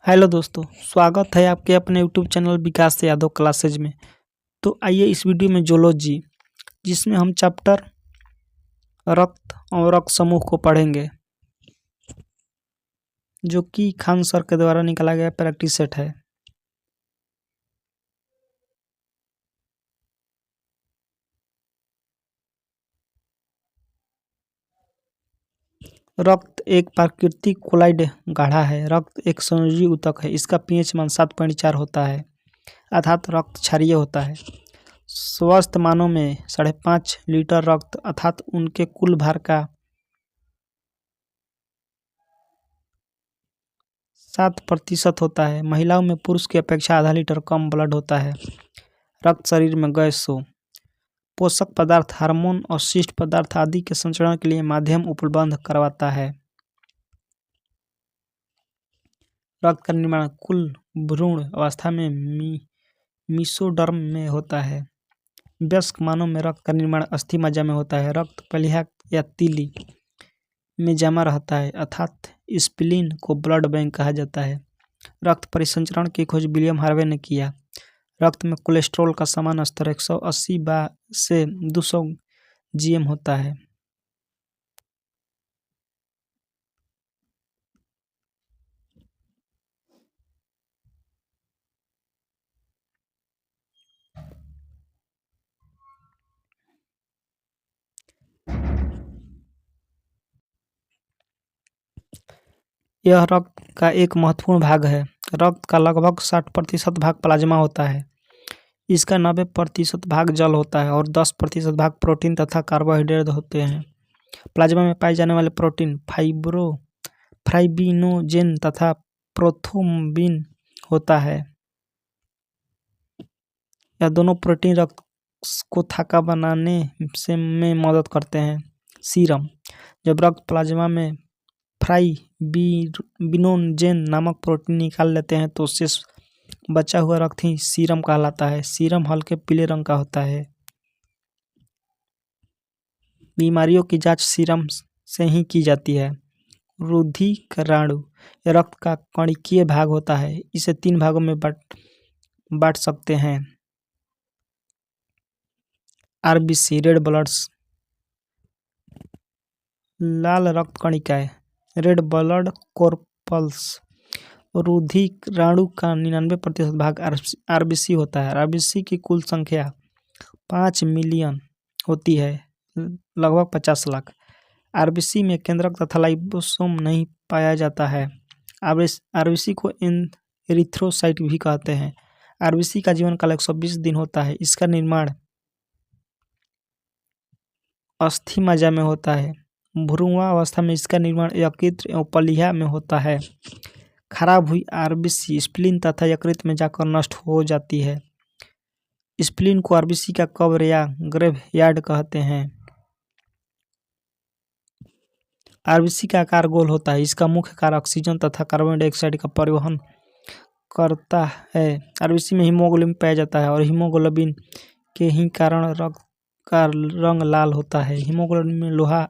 Hello दोस्तों, स्वागत है आपके अपने यूट्यूब चैनल विकास यादव क्लासेज में। तो आइए इस वीडियो में जूलॉजी, जिसमें हम चैप्टर रक्त और रक्त समूह को पढ़ेंगे, जो कि खान सर के द्वारा निकाला गया प्रैक्टिस सेट है। रक्त एक प्राकृतिक कोलाइड गाढ़ा है। रक्त एक संयोजी ऊतक है। इसका पीएच मान 7.4 होता है, अर्थात रक्त क्षारीय होता है। स्वस्थ मानव में 5.5 लीटर रक्त अर्थात उनके कुल भार का 7% होता है। महिलाओं में पुरुष की अपेक्षा आधा लीटर कम ब्लड होता है। रक्त शरीर में गैसों, पोषक पदार्थ, हार्मोन और शिष्ट पदार्थ आदि के संचरण के लिए माध्यम उपलब्ध करवाता है। रक्त का निर्माण कुल भ्रूण अवस्था में मीसोडर्म में होता है। वयस्क मानव में रक्त का निर्माण अस्थि मज्जा में होता है। रक्त प्लीहा या तीली में जमा रहता है, अर्थात स्प्लीन को ब्लड बैंक कहा जाता है। रक्त परिसंचरण की खोज विलियम हार्वे ने किया। रक्त में कोलेस्ट्रॉल का सामान्य स्तर 180 से 200 जीएम होता है। यह रक्त का एक महत्वपूर्ण भाग है। रक्त का लगभग 60% भाग प्लाज्मा होता है। इसका 90% भाग जल होता है और 10% भाग प्रोटीन तथा कार्बोहाइड्रेट होते हैं। प्लाज्मा में पाए जाने वाले प्रोटीन फाइब्रिनोजेन तथा प्रोथ्रोम्बिन होता है। यह दोनों प्रोटीन रक्त को थाका बनाने में मदद करते हैं। सीरम, जब रक्त प्लाज्मा में फाइब्रिनोजेन नामक प्रोटीन निकाल लेते हैं तो उससे बचा हुआ रक्त ही सीरम कहलाता है। सीरम हल्के पीले रंग का होता है। बीमारियों की जांच सीरम से ही की जाती है। रुधिराणु, यह रक्त का कणिकीय भाग होता है। इसे 3 भागों में बांट सकते हैं। आरबीसी, रेड ब्लड्स, लाल रक्त कणिकाएं, रेड ब्लड कॉर्पल्स। रुधिराणु का 99% भाग आरबीसी होता है। आरबीसी की कुल संख्या 5 मिलियन होती है, लगभग 50 लाख। आरबीसी में केंद्रक तथा लाइसोसोम नहीं पाया जाता है। आरबीसी को एरिथ्रोसाइट भी कहते हैं। आरबीसी का जीवन काल 120 दिन होता है। इसका निर्माण अस्थि मज्जा में होता है। भ्रूणावस्था में इसका निर्माण यकृत एवं प्लीहा में होता है। खराब हुई आरबीसी स्प्लीन तथा यकृत में जाकर नष्ट हो जाती है। स्प्लीन को आरबीसी का कब्र या ग्रेवयार्ड कहते हैं। आरबीसी का आकार गोल होता है। इसका मुख्य कार्य ऑक्सीजन तथा कार्बन डाइऑक्साइड का परिवहन करता है। आरबीसी में हीमोग्लोबिन पाया जाता है और हीमोग्लोबिन के ही कारण रक्त का रंग लाल होता है। हीमोग्लोबिन में लोहा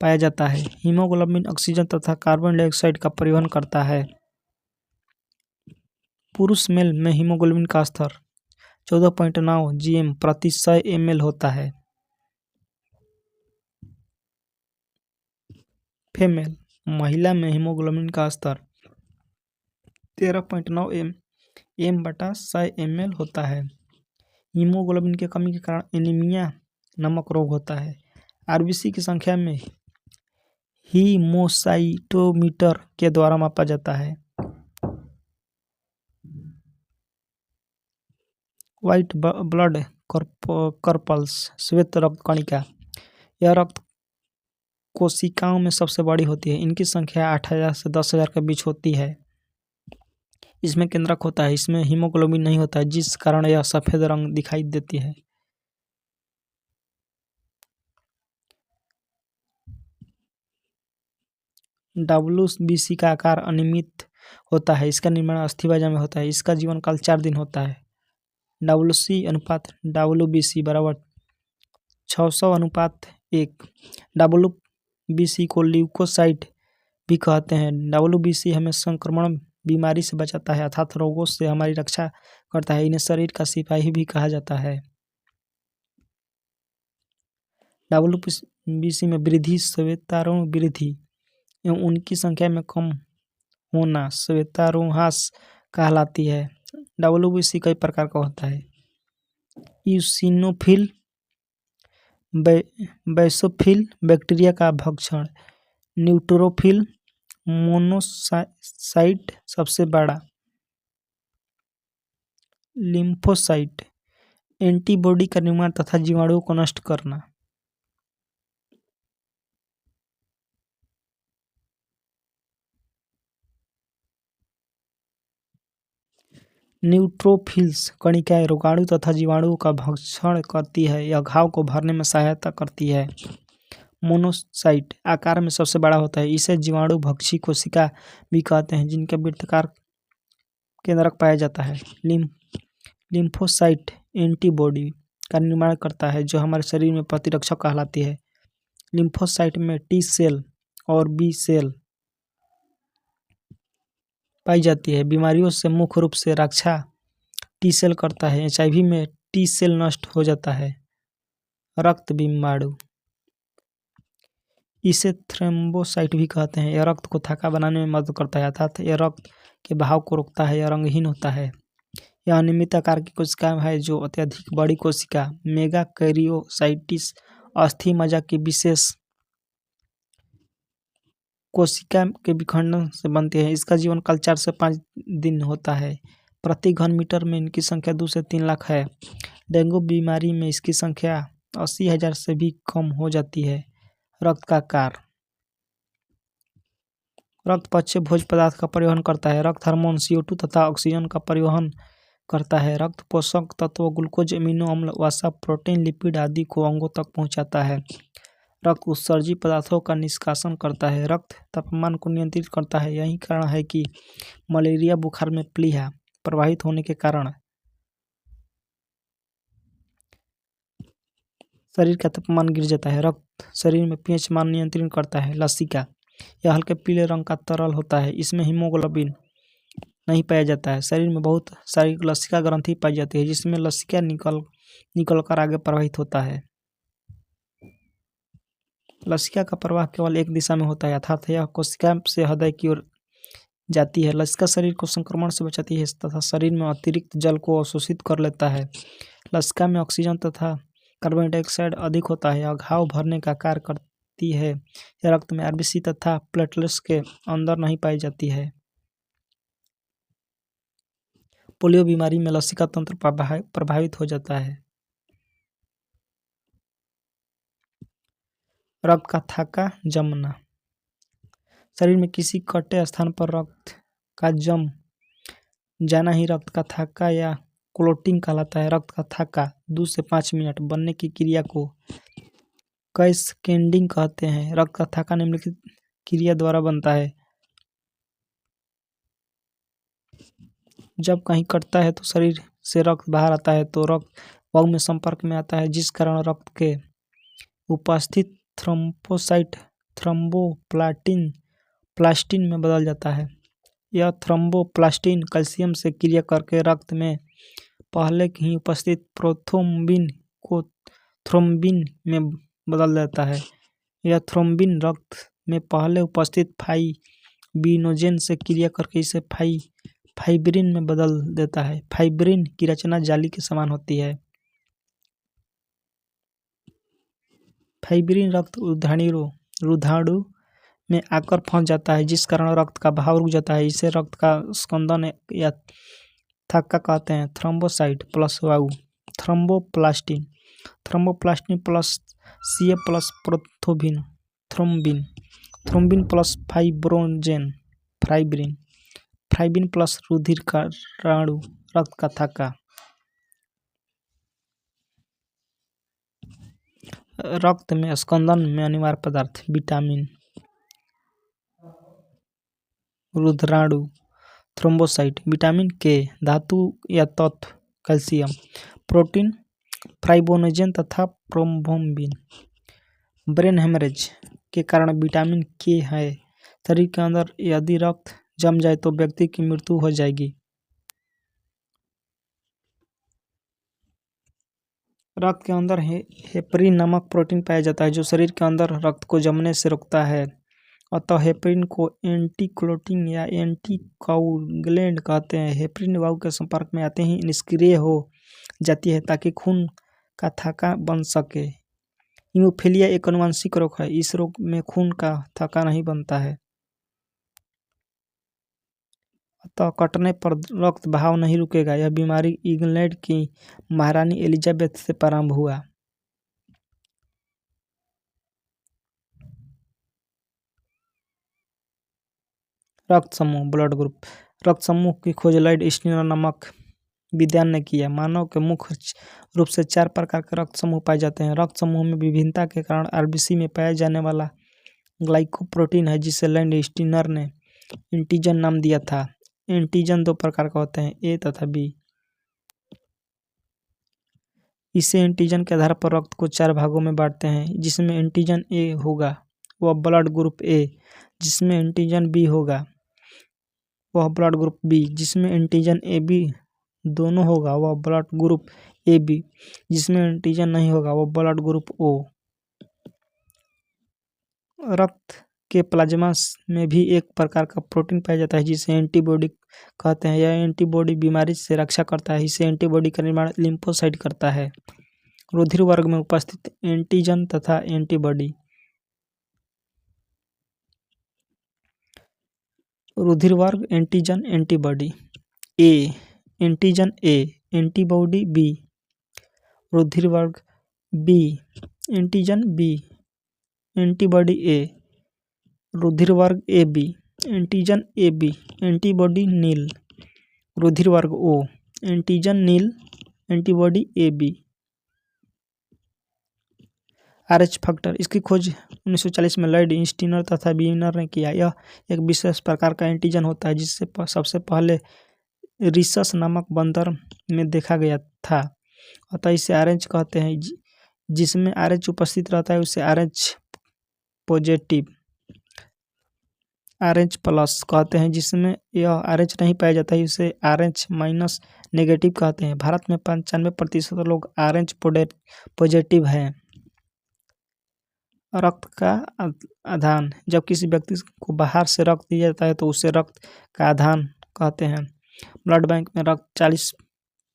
पाया जाता है। हीमोग्लोबिन ऑक्सीजन तथा कार्बन डाइऑक्साइड का परिवहन करता है। पुरुष मेल में हीमोग्लोबिन का स्तर 14.9 जीएम प्रति 100 ml होता है। फीमेल, महिला में हीमोग्लोबिन का स्तर 13.9 m/100 ml होता है। हीमोग्लोबिन की कमी के कारण एनीमिया नामक रोग होता है। आरबीसी की संख्या में हीमोसाइटोमीटर के द्वारा मापा जाता है। व्हाइट ब्लड कॉर्पल्स, श्वेत रक्त कणिका, यह रक्त कोशिकाओं में सबसे बड़ी होती है। इनकी संख्या 8,000 से 10,000 के बीच होती है। इसमें केंद्रक होता है। इसमें हीमोग्लोबिन नहीं होता है, जिस कारण यह सफेद रंग दिखाई देती है। डब्ल्यूबीसी का आकार अनियमित होता है। इसका निर्माण अस्थि मज्जा में होता है। इसका जीवन काल 4 दिन होता है। डब्ल्यूसी अनुपात डब्ल्यूबीसी बराबर 600:1। डब्ल्यूबीसी को ल्यूकोसाइट भी कहते हैं। डब्ल्यूबीसी हमें संक्रमण बीमारी से बचाता है अर्थात रोगों से हमारी रक्षा करता है। इन्हें शरीर का सिपाही भी कहा जाता है। WBC में वृद्धि श्वेताणु वृद्धि एवं उनकी संख्या में कम होना श्वेताणुहास कहलाती है। WBC कई प्रकार का होता है। ईसिनोफिल बैसोफिल बैक्टीरिया का भक्षण, न्यूट्रोफिल मोनोसाइट सबसे बड़ा, लिम्फोसाइट एंटीबॉडी का निर्माण तथा जीवाणुओं को नष्ट करना। न्यूट्रोफिल्स कणिकाएं रोगाणु तथा जीवाणुओं का भक्षण करती है। यह घाव को भरने में सहायता करती है। मोनोसाइट आकार में सबसे बड़ा होता है। इसे जीवाणु भक्षी कोशिका भी कहते हैं जिनके वृत्ताकार केंद्रक पाया जाता है। लिम्फोसाइट एंटीबॉडी का निर्माण करता है जो हमारे शरीर में प्रतिरक्षक कहलाती है। लिम्फोसाइट में टी सेल और बी सेल पाई जाती है। बीमारियों से मुख्य रूप से रक्षा टी सेल करता है। HIV में टी सेल नष्ट हो जाता है। रक्त बीमाणु इसे थ्रोम्बोसाइट भी कहते हैं। यह रक्त को थक्का बनाने में मदद करता है अर्थात यह रक्त के बहाव को रोकता है। यह रंगहीन होता है। यह अनियमित आकार की कोशिका है जो अत्यधिक बड़ी कोशिका मेगाकैरियोसाइटिस अस्थि मज्जा की विशेष कोशिका के विखंडन से बनती है। इसका जीवन काल 4 से 5 दिन होता है। प्रति घन मीटर में इनकी संख्या 2 से 3 लाख है। डेंगू बीमारी में इसकी संख्या 80,000 से भी कम हो जाती है। रक्त का आकार, रक्त पच्य भोज्य पदार्थ का परिवहन करता है। रक्त हार्मोन CO2 तथा ऑक्सीजन का परिवहन करता है। रक्त पोषक तत्वों ग्लूकोज, अमीनो अम्ल, वसा, प्रोटीन, लिपिड आदि को अंगों तक पहुंचाता है। रक्त उत्सर्जित पदार्थों का निष्कासन करता है। रक्त तापमान को नियंत्रित करता है। यही कारण है कि मलेरिया बुखार में प्लीहा प्रवाहित होने के कारण शरीर का तापमान गिर जाता है। रक्त शरीर में pH मान नियंत्रित करता है। लसिका यह हल्के पीले रंग का तरल होता है। इसमें हीमोग्लोबिन नहीं पाया जाता है। शरीर में बहुत सारी लसिका ग्रंथि पाई जाती है जिसमें लसिका निकल कर आगे प्रवाहित होता है। लसिका का प्रवाह केवल एक दिशा में होता है अर्थात यह कोशिका से हृदय की ओर जाती है। लसिका शरीर को संक्रमण से बचाती है तथा शरीर में अतिरिक्त जल को अवशोषित कर लेता है। लसिका में ऑक्सीजन तथा कार्बन डाइऑक्साइड अधिक होता है। यह घाव भरने का कार्य करती है। यह रक्त में RBC तथा प्लेटलेट्स के अंदर नहीं पाई जाती है। पोलियो बीमारी में लसिका तंत्र प्रभावित हो जाता है। रक्त का थक्का जमना, शरीर में किसी कटे स्थान पर रक्त का जम जाना ही रक्त का थक्का या क्लोटिंग कहलाता है। रक्त का थक्का 2 से 5 मिनट बनने की क्रिया को कैस्केडिंग कहते हैं। रक्त का थक्का निम्नलिखित क्रिया द्वारा बनता है। जब कहीं कटता है तो शरीर से रक्त बाहर आता है तो रक्त वायु में संपर्क में आता है जिस कारण रक्त के उपस्थित थ्रोम्बोसाइट थ्रोम्बोप्लास्टिन में बदल जाता है। यह थ्रोम्बोप्लास्टिन कैल्शियम से क्रिया करके रक्त में पहले ही उपस्थित प्रोथ्रोम्बिन को थ्रोम्बिन में बदल देता है। यह थ्रोम्बिन रक्त में पहले उपस्थित फाइब्रिनोजेन से क्रिया करके इसे फाइब्रिन में बदल देता है। फाइब्रिन की रचना जाली के समान होती है। फाइब्रिन रक्त रुधाणु में आकर फंस जाता है जिस कारण रक्त का बहाव रुक जाता है। इसे रक्त का स्कंदन या थक्का कहते हैं। थ्रोम्बोसाइट प्लस वायु thromboplastin plus Ca plus prothrombin thrombin plus fibrin plus रुधिराणु रक्त का थक्का। रक्त में स्कंदन में अनिवार्य पदार्थ विटामिन, रुधिराणु, थ्रोम्बोसाइट, विटामिन के, धातु या तत्व, कैल्शियम, प्रोटीन, फाइब्रिनोजेन तथा प्रोथ्रोम्बिन। ब्रेन हेमरेज के कारण विटामिन के है। शरीर के अंदर यदि रक्त जम जाए तो व्यक्ति की मृत्यु हो जाएगी। रक्त के अंदर हेपरिन नामक प्रोटीन पाया जाता है जो शरीर के अंदर रक्त को जमने से रोकता है। अतः हेपरिन को एंटीकोगुलेंट या एंटीकोगुलेंट कहते हैं। हेपरिन वायु के संपर्क में आते ही निष्क्रिय हो जाती है ताकि खून का थक्का बन सके। हीमोफीलिया एक आनुवंशिक रोग है। इस रोग में खून का थक्का नहीं बनता है, अतः कटने पर रक्त बहाव नहीं रुकेगा। यह बीमारी इंग्लैंड की महारानी एलिजाबेथ से प्रारंभ हुआ। रक्त समूह ब्लड ग्रुप। रक्त समूह की खोज लॉयड स्टीनर नामक विद्वान ने किया। मानव के मुख्य रूप से 4 प्रकार के रक्त समूह पाए जाते हैं। रक्त समूह में विभिन्नता के कारण आरबीसी में पाया जाने वाला ग्लाइकोप्रोटीन है जिसे लॉयड स्टीनर ने एंटीजन नाम दिया था। एंटीजन 2 प्रकार का होते हैं, ए तथा बी। इसे एंटीजन के आधार पर रक्त को 4 भागों में बांटते हैं। जिसमें एंटीजन ए होगा वह ब्लड ग्रुप ए, जिसमें एंटीजन बी होगा वह ब्लड ग्रुप बी, जिसमें एंटीजन ए बी दोनों होगा वह ब्लड ग्रुप ए बी, जिसमें एंटीजन नहीं होगा वह ब्लड ग्रुप ओ। रक्त के प्लाज्मा में भी एक प्रकार का प्रोटीन पाया जाता है जिसे एंटीबॉडी कहते हैं। यह एंटीबॉडी बीमारी से रक्षा करता है। इसे एंटीबॉडी का निर्माण लिम्फोसाइट करता है। रुधिर वर्ग में उपस्थित एंटीजन तथा एंटीबॉडी। रुधिर वर्ग antigen antibody. A antigen A, antibody B. रुधिर वर्ग B antigen B, antibody A. रुधिर वर्ग A B antigen A B, antibody nil. रुधिर वर्ग O antigen nil, antibody A B. Rh factor. इसकी खोज 1940 में लॉयड स्टीनर तथा वीनर ने किया। यह एक विशेष प्रकार का एंटीजन होता है जिससे सबसे पहले रिसस नामक बंदर में देखा गया था। अतः इसे आरएच कहते हैं। जिसमें आरएच उपस्थित रहता है उसे आरएच पॉजिटिव, आरएच प्लस कहते हैं। जिसमें यह आरएच नहीं पाया जाता है उसे आरएच माइनस नेगेटिव कहते हैं। भारत में 95% लोग आरएच पॉजिटिव हैं। रक्त का आधान। जब किसी व्यक्ति को बाहर से रक्त दिया जाता है तो उसे रक्त का आधान कहते हैं। ब्लड बैंक में रक्त 40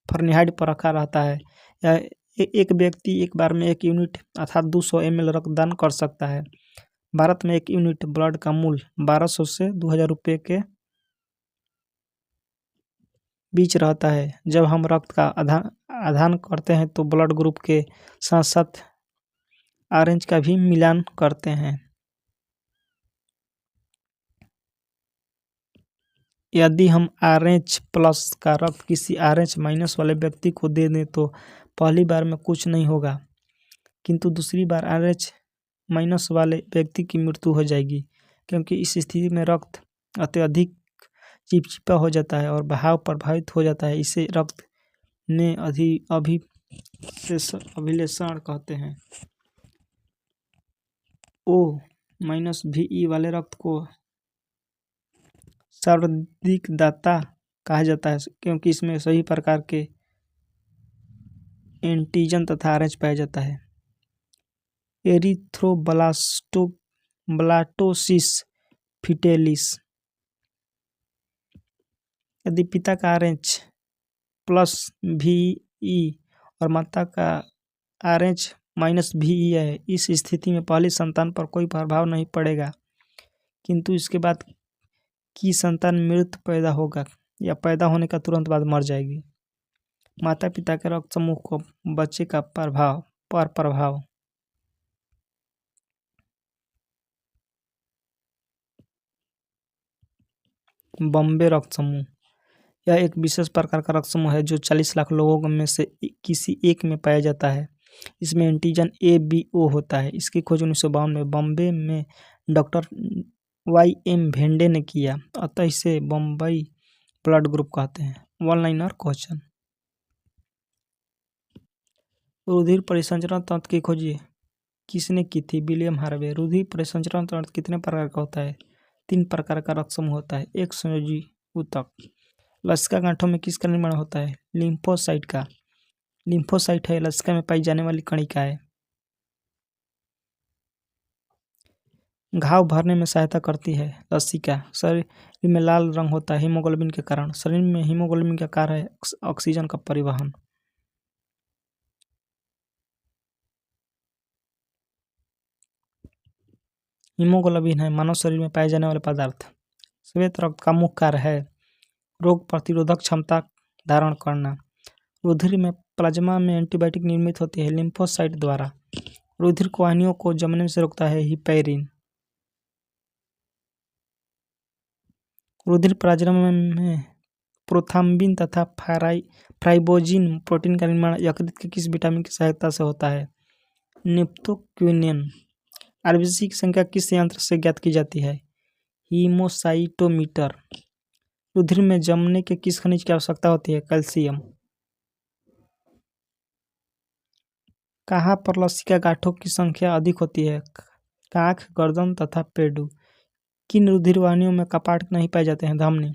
फ़ारेनहाइट पर रखा रहता है। यह एक व्यक्ति एक बार में 1 यूनिट अर्थात 200 ml रक्तदान कर सकता है। भारत में 1 यूनिट ब्लड का मूल्य 1200 से 2000 रुपये के बीच रहता है। जब हम रक्त का आधान करते हैं तो ब्लड ग्रुप के साथ साथ आरएच का भी मिलान करते हैं। यदि हम आरएच प्लस का रक्त किसी आरएच माइनस वाले व्यक्ति को दे दें तो पहली बार में कुछ नहीं होगा, किंतु दूसरी बार आरएच माइनस वाले व्यक्ति की मृत्यु हो जाएगी, क्योंकि इस स्थिति में रक्त अत्यधिक चिपचिपा हो जाता है और बहाव प्रभावित हो जाता है। इसे रक्त में अभिलेषण कहते हैं। ओ माइनस भी वाले रक्त को सर्वाधिक दाता कहा जाता है क्योंकि इसमें सभी प्रकार के एंटीजन तथा आरएच पाया जाता है। Erythroblastosis fetalis. यदि पिता का आरएच प्लस VE और माता का आरएच माइनस VE है, इस स्थिति में पहली संतान पर कोई प्रभाव नहीं पड़ेगा, किंतु इसके बाद की संतान मृत पैदा होगा या पैदा होने का तुरंत बाद मर जाएगी। माता पिता के रक्त समूह को बच्चे का प्रभाव। बॉम्बे रक्त समूह। यह एक विशेष प्रकार का रक्त समूह है जो 40 लाख लोगों में से किसी एक में पाया जाता है। इसमें एंटीजन ABO होता है। इसकी खोज 1952 में बॉम्बे में डॉक्टर YM भेंडे ने किया। अतः इसे बॉम्बई ब्लड ग्रुप कहते हैं। One liner question. रुधिर परिसंचरण तंत्र की खोज किसने की थी? William Harvey. रुधिर परिसंचरण तंत्र कितने प्रकार का होता है? 3 प्रकार का रक्त समूह होता है। एक संयोजी ऊतक। लसिका गांठों में किसका निर्माण होता है? लिम्फोसाइट का। लिम्फोसाइट है लसिका में पाई जाने वाली कणिका है। घाव भरने में सहायता करती है लसिका। शरीर में लाल रंग होता है हीमोग्लोबिन के कारण। शरीर में हीमोग्लोबिन का कार्य है ऑक्सीजन का परिवहन। हीमोग्लोबिन है मानव शरीर में पाए जाने वाले पदार्थ। श्वेत रक्त का मुख्य कार्य है रोग प्रतिरोधक क्षमता धारण करना। रुधिर में प्लाज्मा में एंटीबायोटिक निर्मित होती है लिम्फोसाइट द्वारा। रुधिर वाहिनियों को जमने से रोकता है हिपैरिन। रुधिर प्लाज्मा में प्रोथ्राम्बिन तथा फाइब्रोजिन प्रोटीन का निर्माण यकृत के किस विटामिन की सहायता से होता है? नेप्थोक्विनिन। आरबीसी की संख्या किस यंत्र से ज्ञात की जाती है? हीमोसाइटोमीटर। रुधिर में जमने के किस खनिज की आवश्यकता होती है? कैल्शियम। कहाँ पर लसिका गांठों की संख्या अधिक होती है? कांख, गर्दन तथा पेडू। किन रुधिर वाहिनियों में कपाट नहीं पाए जाते हैं? धमनी।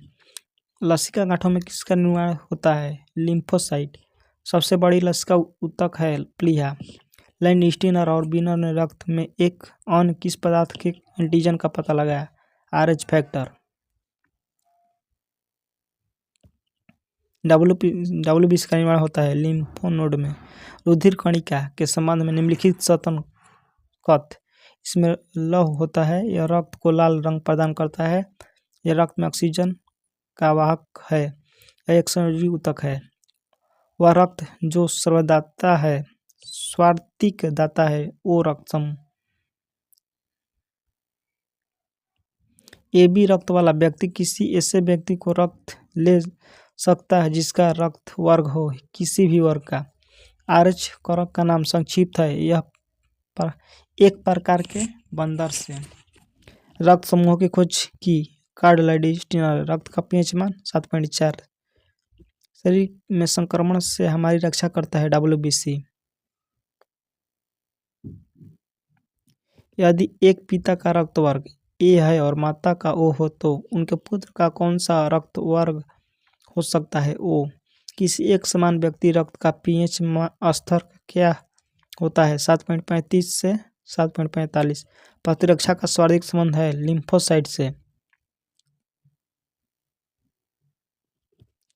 लसिका गांठों में किसका निर्माण होता है? लिम्फोसाइट। सबसे बड़ी लसिका ऊतक है प्लीहा। लैंडस्टीनर और बीनर ने रक्त में एक अन्य किस पदार्थ के एंटीजन का पता लगाया? RH factor. WBC का निर्माण होता है लिम्फोनोड में। रुधिर कणिका के संबंध में निम्नलिखित सतन कथ। इसमें लौह होता है, यह रक्त को लाल रंग प्रदान करता है, यह रक्त में ऑक्सीजन का वाहक है, यह एक संयोजी ऊतक है। वह रक्त जो सर्वदाता है, स्वार्थिक दाता है, ओ रक्त समूह। AB रक्त वाला व्यक्ति किसी ऐसे व्यक्ति को रक्त ले सकता है जिसका रक्त वर्ग हो किसी भी वर्ग का। RH करक का नाम संक्षिप्त है। यह एक प्रकार के बंदर से। रक्त समूह की खोज की कार्ल लैंडस्टीनर। रक्त का pH मान 7.4। शरीर में संक्रमण से हमारी रक्षा करता है WBC। यदि एक पिता का रक्त वर्ग A है और माता का O हो तो उनके पुत्र का कौन सा रक्त वर्ग हो सकता है? O। किसी एक समान व्यक्ति रक्त का pH स्तर क्या होता है? 7.35 से 7.45। प्रतिरक्षा का शारीरिक संबंध है लिम्फोसाइट से।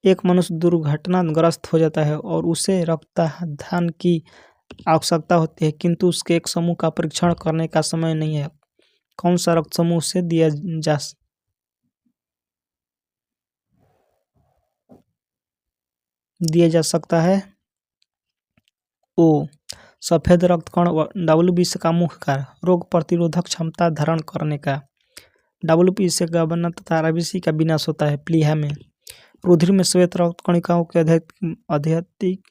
एक मनुष्य दुर्घटनाग्रस्त हो जाता है और उसे रक्तदान की आवश्यकता होती है, किंतु उसके एक समूह का परीक्षण करने का समय नहीं है। कौन सा रक्त समूह उसे दिया जा सकता है? O। सफेद रक्त कण WBC का मुख्य कार्य रोग प्रतिरोधक क्षमता धारण करने का। WBC का बनना तथा RBC का विनाश होता है प्लीहा में। रुधिर में श्वेत रक्त कणिकाओं के अधिक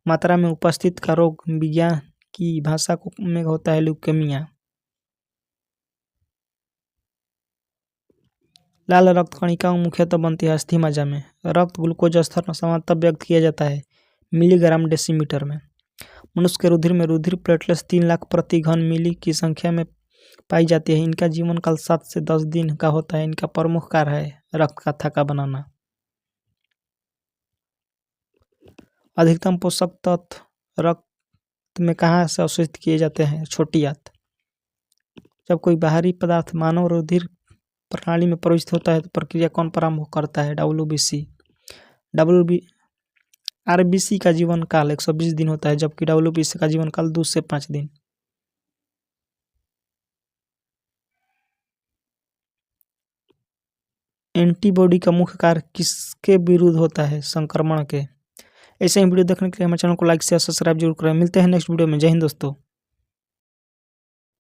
मात्रा में उपस्थित का रोग विज्ञान की भाषा में होता है ल्यूकेमिया। लाल रक्त कणिकाओं मुख्यतः बनती है अस्थि मज्जा में। रक्त ग्लूकोज स्तर सामान्यतः व्यक्त किया जाता है मिलीग्राम डेसीमीटर में। मनुष्य के रुधिर में रुधिर प्लेटलेट्स 3 लाख प्रति घन मिली की संख्या में पाई जाती है। इनका जीवन काल 7 से 10 दिन का होता है। इनका प्रमुख कार्य है रक्त का थक्का बनाना। अधिकतम पोषक तत्व रक्त में कहाँ से अवशोषित किए जाते हैं? छोटी आंत। जब कोई बाहरी पदार्थ मानव रुधिर प्रणाली में प्रवेशित होता है तो प्रक्रिया कौन प्रारंभ करता है? WBC। RBC का जीवन काल 120 दिन होता है, जबकि WBC का जीवन काल 2 से 5 दिन। एंटीबॉडी का मुख्य कार्य किसके विरुद्ध होता है? संक्रमण के। ऐसे ही वीडियो देखने के लिए हमारे चैनल को लाइक शेयर सब्सक्राइब जरूर करें। मिलते हैं नेक्स्ट वीडियो में। जय हिंद दोस्तों।